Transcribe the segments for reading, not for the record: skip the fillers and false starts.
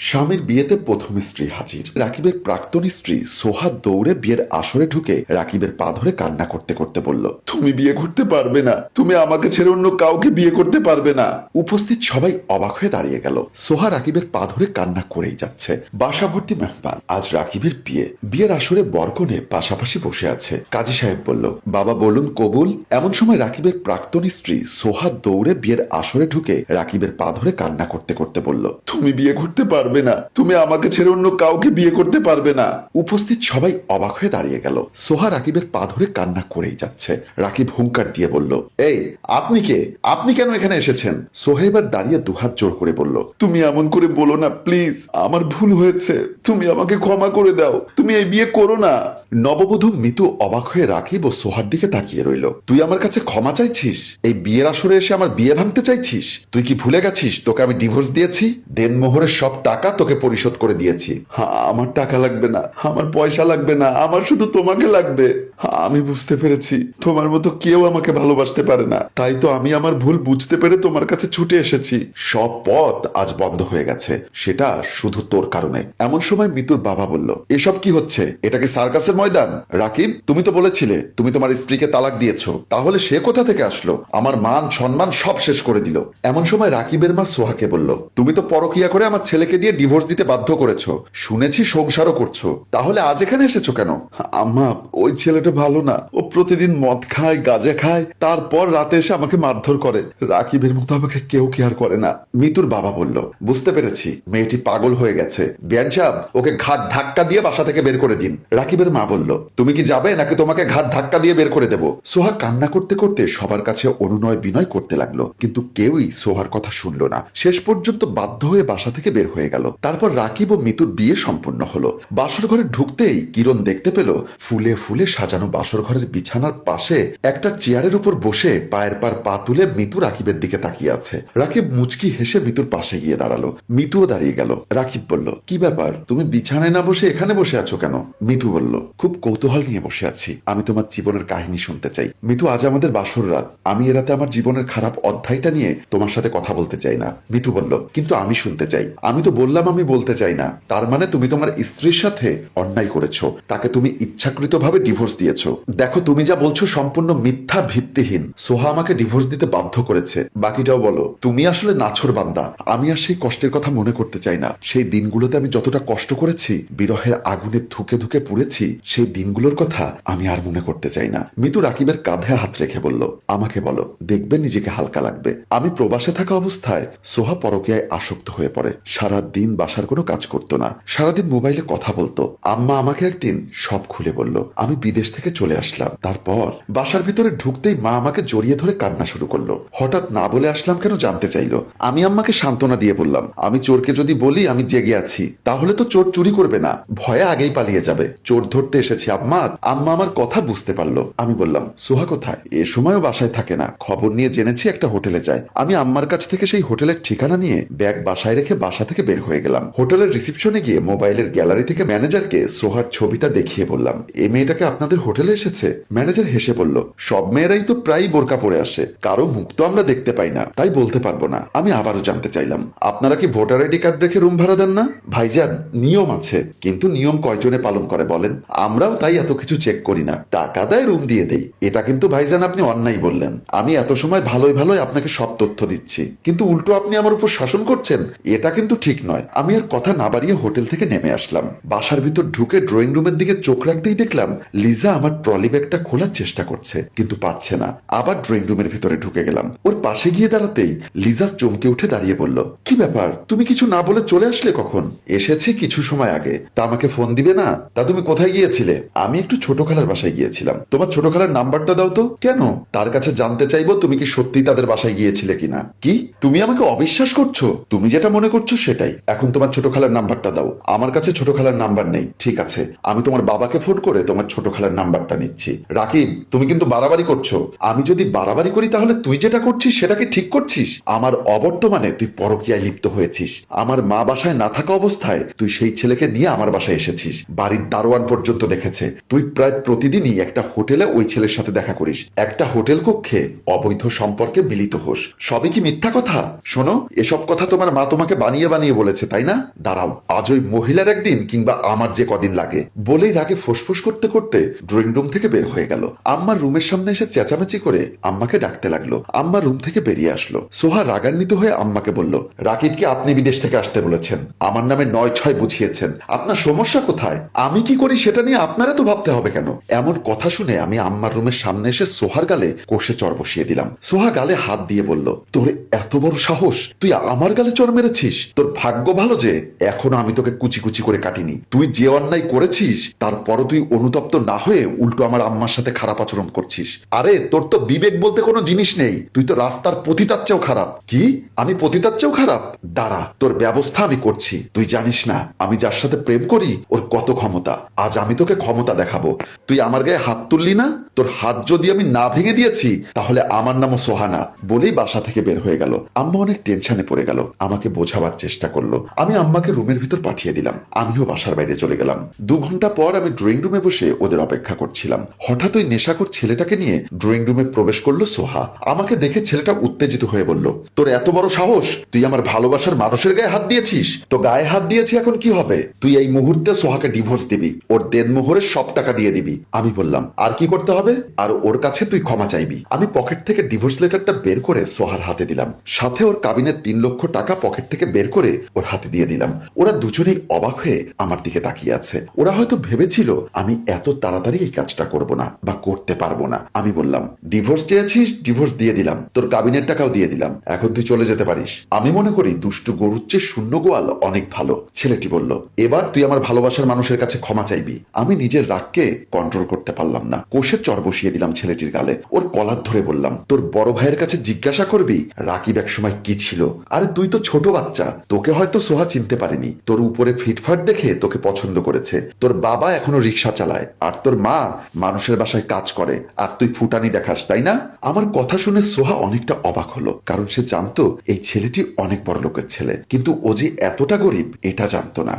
স্বামীর বিয়েতে প্রথম স্ত্রী হাজির। রাকিবের প্রাক্তন স্ত্রী সোহা দৌড়ে বিয়ের আসরে ঢুকে রাকিবের পা ধরে কান্না করতে করতে বলল, তুমি বিয়ে করতে পারবে না, তুমি আমাকে ছেড়ে অন্য কাউকে বিয়ে করতে পারবে না। উপস্থিত সবাই অবাক হয়ে দাঁড়িয়ে গেল। সোহা রাকিবের পা ধরে কান্না করেই যাচ্ছে। বাসা ভর্তি মেহমান। আজ রাকিবের বিয়ে। বিয়ের আসরে বরকনে পাশাপাশি বসে আছে। কাজী সাহেব বলল, বাবা বলুন কবুল। এমন সময় রাকিবের প্রাক্তন স্ত্রী সোহা দৌড়ে বিয়ের আসরে ঢুকে রাকিবের পা ধরে কান্না করতে করতে বলল, তুমি বিয়ে করতে পারবে না, তুমি আমাকে ছেড়ে অন্য কাউকে বিয়ে করতে পারবে না। উপস্থিত সবাই অবাক হয়ে দাঁড়িয়ে গেল। সোহা রাকিবের পা ধরে কান্না করেই যাচ্ছে। রাকিব হুঙ্কার দিয়ে বলল, এই আপনি কে? আপনি কেন এখানে এসেছেন? সোহা এবার দাঁড়িয়ে দুহাত জোর করে বলল, তুমি এমন করে বলো না প্লিজ, আমার ভুল হয়েছে, তুমি আমাকে ক্ষমা করে দাও, তুমি এই বিয়ে করো না। নববধূ মিতু অবাক হয়ে রাকিব ও সোহার দিকে তাকিয়ে রইল। তুই আমার কাছে ক্ষমা চাইছিস? এই বিয়ের আসরে এসে আমার বিয়ে ভাঙতে চাইছিস? তুই কি ভুলে গেছিস তোকে আমি ডিভোর্স দিয়েছি? দেনমোহরের সব টাকা তোকে পরিশোধ করে দিয়েছি। আমার টাকা লাগবে না, আমার পয়সা লাগবে না, আমার শুধু তোমাকে লাগবে। আমি বুঝতে পেরেছি তোমার মতো কেউ আমাকে ভালোবাসতে পারে না, তাই তো আমি আমার ভুল বুঝতে পেরে তোমার কাছে ছুটে এসেছি। সব পথ আজ বন্ধ হয়ে গেছে, সেটা শুধু তোর কারণে। এমন সময় মিতুর বাবা বলল, এসব কি হচ্ছে? এটা কি সার্কাসের ময়দান? রাকিব, তুমি তো বলেছিলে তুমি তোমার স্ত্রীকে তালাক দিয়েছো, তাহলে সে কোথা থেকে আসলো? আমার মান সম্মান সব শেষ করে দিল। এমন সময় রাকিবের মা সোহাকে বলল, তুমি তো পরকিয়া করে আমার ছেলেকে দিয়ে ডিভোর্স দিতে বাধ্য করেছো, শুনেছি সংসারও করছো, তাহলে আজ এখানে এসেছো কেন? আম্মা, ওই ছেলেটা ভালো না, ও প্রতিদিন মদ খায়, গাঁজা খায়, তারপর রাতে এসে আমাকে মারধর করে। রাকিবের মতো আমাকে কেউ কেয়ার করে না। মিতুর বাবা বলল, বুঝতে পেরেছি, মেয়েটি পাগল হয়ে গেছে। বিয়ান সাহেব, ওকে ঘাট ধাক্কা দিয়ে বাসা থেকে বের করে দিন। রাকিবের মা বলল, তুমি কি যাবে নাকি তোমাকে ঘাট ধাক্কা দিয়ে বের করে দেব? সোহা কান্না করতে করতে সবার কাছে অনুনয় বিনয় করতে লাগলো, কিন্তু কেউই সোহার কথা শুনল না। শেষ পর্যন্ত বাধ্য হয়ে বাসা থেকে বের হয়ে গেল। তারপর রাকিব ও মিতুর বিয়ে সম্পূর্ণ হলো। বাসর ঘরে ঢুকতেই কিরণ দেখতে পেল ফুলে ফুলে সাজানো বাসর ঘরের বিছানার পাশে একটা চেয়ারের উপর বসে পায়ের পর পা তুলে মিতু রাকিবের দিকে তাকিয়ে আছে। রাকিব মুচকি হেসে মিতুর পাশে গিয়ে দাঁড়ালো। মিতুও দাঁড়িয়ে গেল। রাকিব বলল, কি ব্যাপার, তুমি বিছানায় না বসে এখানে বসে আছো কেন? মিতু বলল, খুব কৌতূহল নিয়ে বসে আছি, আমি তোমার জীবনের কাহিনী শুনতে চাই। মিতু, আজ আমাদের বাসর রাত, আমি এ রাতে আমার জীবনের খারাপ অধ্যায়টা নিয়ে তোমার সাথে কথা বলতে চাই না। মিতু বলল, কিন্তু আমি শুনতে চাই। আমি তো বললাম আমি বলতে চাই না, তার মানে তুমি তোমার স্ত্রীর সাথে অন্যায় করেছো, তাকে তুমি ইচ্ছাকৃতভাবে ডিভোর্স দিয়েছো। দেখো, তুমি যা বলছো সম্পূর্ণ মিথ্যা, ভিত্তিহীন। সোহা আমাকে ডিভোর্স দিতে বাধ্য করেছে। বাকিটাও বলো। তুমি আসলে নাছোড় বান্দা। আমি আর সেই কষ্টের কথা মনে করতে চাই না। সেই দিনগুলোতে আমি যতটা কষ্ট করেছি, বিরহের আগুনে ধুকে ধুকে পুড়েছি, সেই দিনগুলোর কথা আমি আর মনে করতে চাই না। মিতু রাকিবের কাঁধে হাত রেখে বলল, আমাকে বলো, দেখবে নিজেকে হালকা লাগবে। আমি প্রবাসে থাকা অবস্থায় সোহা পরকীয়ায় আসক্ত হয়ে পড়ে। সারা দিন বাসার কোনো কাজ করতো না, সারাদিন মোবাইলে কথা বলতো। আম্মা আমাকে একদিন সব খুলে বলল। আমি বিদেশ থেকে চলে আসলাম। তারপর বাসার ভিতরে ঢুকতেই মা আমাকে জড়িয়ে ধরে কান্না শুরু করলো। হঠাৎ না বলে আসলাম কেন জানতে চাইলো। আমি আম্মাকে সান্ত্বনা দিয়ে বললাম, আমি চোরকে যদি বলি আমি জেগে আছি, তাহলে তো চোর চুরি করবে না, ভয়ে আগেই পালিয়ে যাবে। চোর ধরতে এসেছি আম্মা। আম্মা আমার কথা বুঝতে পারলো। আমি বললাম, সোহা কোথায়? এ সময়ও বাসায় থাকে না, খবর নিয়ে জেনেছি একটা হোটেলে যায়। আমি আম্মার কাছ থেকে সেই হোটেলের ঠিকানা নিয়ে ব্যাগ বাসায় রেখে বাসা থেকে বের হয়ে গেলাম। হোটেলের রিসিপশনে গিয়ে মোবাইলের গ্যালারি থেকে ম্যানেজারকে সোহার ছবিটা দেখিয়ে বললাম, এই মেয়েটাকে আপনাদের হোটেলে এসেছে। ম্যানেজার হেসে বলল, সব মেয়েরাই তো প্রায় বোরকা পরে আসে, কারো মুখ তো আমরা দেখতে পাই না, তাই বলতে পারবো না। আমি আবারও জানতে চাইলাম, আপনারা কি ভোটার আইডি কার্ড রেখে রুম ভাড়া দেন না? ভাইজান, নিয়ম আছে, কিন্তু নিয়ম কয়জনে পালন করে বলেন? আমরাও তাই এত কিছু চেক করি না, টাকা দেয় রুম দিয়ে দেই। এটা কিন্তু ভাইজান আপনি অন্যায় বললেন। আমি এত সময় ভালোই ভালোই আপনাকে সব তথ্য দিচ্ছি, কিন্তু উল্টো আপনি আমার উপর শাসন করছেন, এটা কিন্তু ঠিক নয়। আমি আর কথা না বাড়িয়ে হোটেল থেকে নেমে আসলাম। বাসার ভিতর ঢুকে ড্রয়িং রুমের দিকে চোখ রাখতেই দেখলাম লিজা আমার ট্রলি ব্যাগটা খোলার চেষ্টা করছে, কিন্তু পারছে না। আবার ড্রয়িং রুমের ভিতরে ঢুকে গেলাম। ওর পাশে গিয়ে দাঁড়াতেই লিজা চমকে উঠে দাঁড়িয়ে বলল, কি ব্যাপার, তুমি কিছু না বলে চলে আসলে কখন? এসেছি কিছু সময় আগে। তা আমাকে ফোন দিবে না? তা তুমি কোথায় গিয়েছিলে? আমি একটু ছোট খালার বাসায় গিয়েছিলাম। তোমার ছোট খালার নাম্বারটা দাও তো। কেন? তার কাছে জানতে চাইবো তুমি কি সত্যি তাদের বাসায় গিয়েছিলে কিনা। কি, তুমি আমাকে অবিশ্বাস করছো? তুমি যেটা মনে করছো সেটাই। এখন তোমার ছোট খালার নাম্বারটা দাও। আমার কাছে ছোট খালার নাম্বার নেই। ঠিক আছে, আমি তোমার বাবাকে ফোন করে তোমার ছোট খালার নাম্বারটা নিচ্ছি। রাকিব, তুমি কিন্তু বাড়াবাড়ি করছো। আমি যদি বাড়াবাড়ি করি তাহলে তুই যেটা করছিস সেটা কি ঠিক করছিস? আমার অবর্তমানে তুই পরকীয়ায় লিপ্ত হয়েছিস। আমার মা বাসায় না থাকা অবস্থায় তুই সেই ছেলেকে নিয়ে আমার বাসায় এসেছিস। বাড়ির দারোয়ান পর্যন্ত দেখেছে। তুই প্রায় প্রতিদিনই একটা হোটেলে ওই ছেলের সাথে দেখা করিস, একটা হোটেল কক্ষে অবৈধ সম্পর্কে মিলিত হোস। সবই কি মিথ্যা কথা? শোনো, এসব কথা তোমার মা তোমাকে বানিয়ে বানিয়ে বলেছে। বলেছে তাই না? দাঁড়াও, আজ ওই মহিলার একদিন কিংবা আমার যে কদিন লাগে। বলেই রাগে ফোঁসফোঁস করতে করতে ড্রয়িং রুম থেকে বের হয়ে গেল। আম্মার রুমের সামনে এসে চেঁচামেচি করে আম্মাকে ডাকতে লাগলো। আম্মা রুম থেকে বেরিয়ে আসলো। সোহা রাগান্বিত হয়ে আম্মাকে বলল, রাকিবকে আপনি বিদেশ থেকে আসতে বলেছেন, আমার নামে ৯-৬ বুঝিয়েছেন, আপনার সমস্যা কোথায়? আমি কি করি সেটা নিয়ে আপনারা তো ভাবতে হবে কেন? এমন কথা শুনে আমি আম্মার রুমের সামনে এসে সোহার গালে কষে চড় বসিয়ে দিলাম। সোহা গালে হাত দিয়ে বলল, তোর এত বড় সাহস, তুই আমার গালে চড় মেরেছিস? তোর ভাগ্য ভালো যে এখনো আমি তোকে কুচি কুচি করে কাটিনি। তুই যে অন্যায় করেছিস তারপরও তুই অনুতপ্ত না হয়ে উল্টো আমার আম্মার সাথে খারাপ আচরণ করছিস। আরে তোর তো বিবেক বলতে কোনো জিনিস নেই, তুই তো রাস্তার পতিতার চেয়েও খারাপ। কি? আমি পতিতার চেয়েও খারাপ? দাঁড়া, তোর ব্যবস্থা আমি করছি। তুই জানিস না আমি যার সাথে প্রেম করি ওর কত ক্ষমতা। আজ আমি তোকে ক্ষমতা দেখাবো। তুই আমার গায়ে হাত তুললি না? তোর হাত যদি আমি না ভেঙে দিয়েছি তাহলে আমার নামও সোহানা। বলেই বাসা থেকে বের হয়ে গেল। আম্মা অনেক টেনশনে পড়ে গেল, আমাকে বোঝাবার চেষ্টা করলো। আমি আম্মাকে রুমের ভিতর পাঠিয়ে দিলাম। আমিও বাসার বাইরে চলে গেলাম। 2 ঘন্টা পর আমি ড্রয়িং রুমে বসে ওদের অপেক্ষা করছিলাম। হঠাৎ ওই নেশাখোর ছেলেটাকে নিয়ে ড্রয়িং রুমে প্রবেশ করলো সোহা। আমাকে দেখে ছেলেটা উত্তেজিত হয়ে বলল, তোর এত বড় সাহস, তুই আমার ভালোবাসার মানুষের গায়ে হাত দিয়েছিস? তো গায়ে হাত দিয়েছি এখন কি হবে? তুই এই মুহূর্তে সোহাকে ডিভোর্স দিবি, ওর দেনমোহরের সব টাকা দিয়ে দিবি। আমি বললাম, আর কি করতে হবে? আর ওর কাছে তুই ক্ষমা চাইবি। আমি পকেট থেকে ডিভোর্স লেটারটা বের করে সোহার হাতে দিলাম, সাথে ওর কাবিনের 3 লক্ষ টাকা পকেট থেকে বের করে ওর হাতে দিয়ে দিলাম। ওরা দুজনেই অবাক হয়ে আমার দিকে তাকিয়ে আছে। ওরা হয়তো ভেবেছিল আমি এত তাড়াতাড়ি এই কাজটা করব না বা করতে পারবো না। আমি বললাম, ডিভোর্স চেয়েছিস, ডিভোর্স দিয়ে দিলাম, তোর কাবিনের টাকাও দিয়ে দিলাম, এখন তুই চলে যেতে পারিস। আমি মনে করি দুষ্টু গরুর চেয়ে শূন্য গোয়াল অনেক ভালো। ছেলেটি বলল, এবার তুই আমার ভালোবাসার মানুষের কাছে ক্ষমা চাইবি। আমি নিজের রাগকে কন্ট্রোল করতে পারলাম না, কষে চর বসিয়ে দিলাম ছেলেটির গালে। ওর কলার ধরে বললাম, তোর বড় ভাইয়ের কাছে জিজ্ঞাসা করবি রাকিব এক সময় কি ছিল। আরে তুই তো ছোট বাচ্চা, তোকে হয়তো সোহা চিনতে পারেনি। তোর উপরে ফিটফাট দেখে তোকে পছন্দ করেছে। তোর বাবা এখনো রিক্সা চালায় আর তোর মা মানুষের বাসায় কাজ করে, আর তুই ফুটানি দেখাস, তাই না? আমার কথা শুনে সোহা অনেকটা অবাক হলো, কারণ সে জানতো এই ছেলেটি অনেক বড় লোকের ছেলে, কিন্তু ও যে এতটা গরিব এটা জানতো না।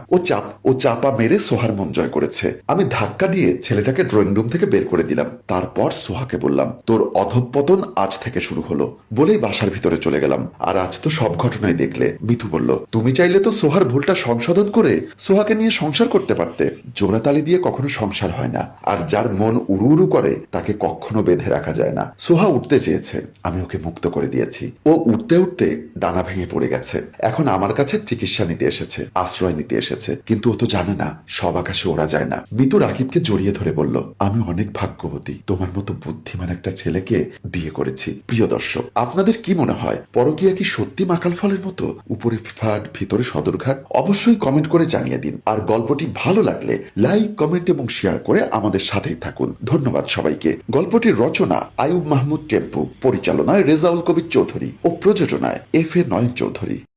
ও চাপা মেরে সোহার মন জয় করেছে। আমি ধাক্কা দিয়ে ছেলেটাকে ড্রয়িং রুম থেকে বের করে দিলাম। তারপর সোহাকে বললাম, তোর অধঃপতন আজ থেকে শুরু হলো। বলেই বাসার ভিতরে চলে গেলাম। আর আজ তো সব ঘটনাই দেখলে। মিতু বলল, তুমি চাইলে তো সোহার ভুলটা সংশোধন করে সোহাকে নিয়ে সংসার করতে পারতে। জোড়াতালি দিয়ে কখনো সংসার হয় না, আর যার মন উড়ু উড়ু করে তাকে কখনো বেঁধে রাখা যায় না। সোহা উঠতে চেয়েছে, আমি ওকে মুক্ত করে দিয়েছি। ও উঠতে উঠতে ডানা ভেঙে পড়ে গেছে। এখন আমার কাছে চিকিৎসা নিতে এসেছে, আশ্রয় নিতে এসেছে, কিন্তু ও তো জানে না সব আকাশে ওরা যায় না। মিতু রাকিবকে জড়িয়ে ধরে বলল, আমি অনেক ভাগ্যবতী, তোমার মতো বুদ্ধিমান একটা ছেলেকে বিয়ে করেছি। প্রিয় দর্শক, আপনাদের কি মনে হয় পরকীয়া কি সত্যি মাকাল ফলের মতো, উপরে ফাট ভিতরে সদরঘাট? অবশ্যই কমেন্ট করে জানিয়ে দিন। আর গল্পটি ভালো লাগলে লাইক, কমেন্ট এবং শেয়ার করে আমাদের সাথেই থাকুন। ধন্যবাদ সবাইকে। গল্পটির রচনা আয়ুব মাহমুদ টেম্পু, পরিচালনায় রেজাউল কবির চৌধুরী ও প্রযোজনায় FA নয়ন চৌধুরী।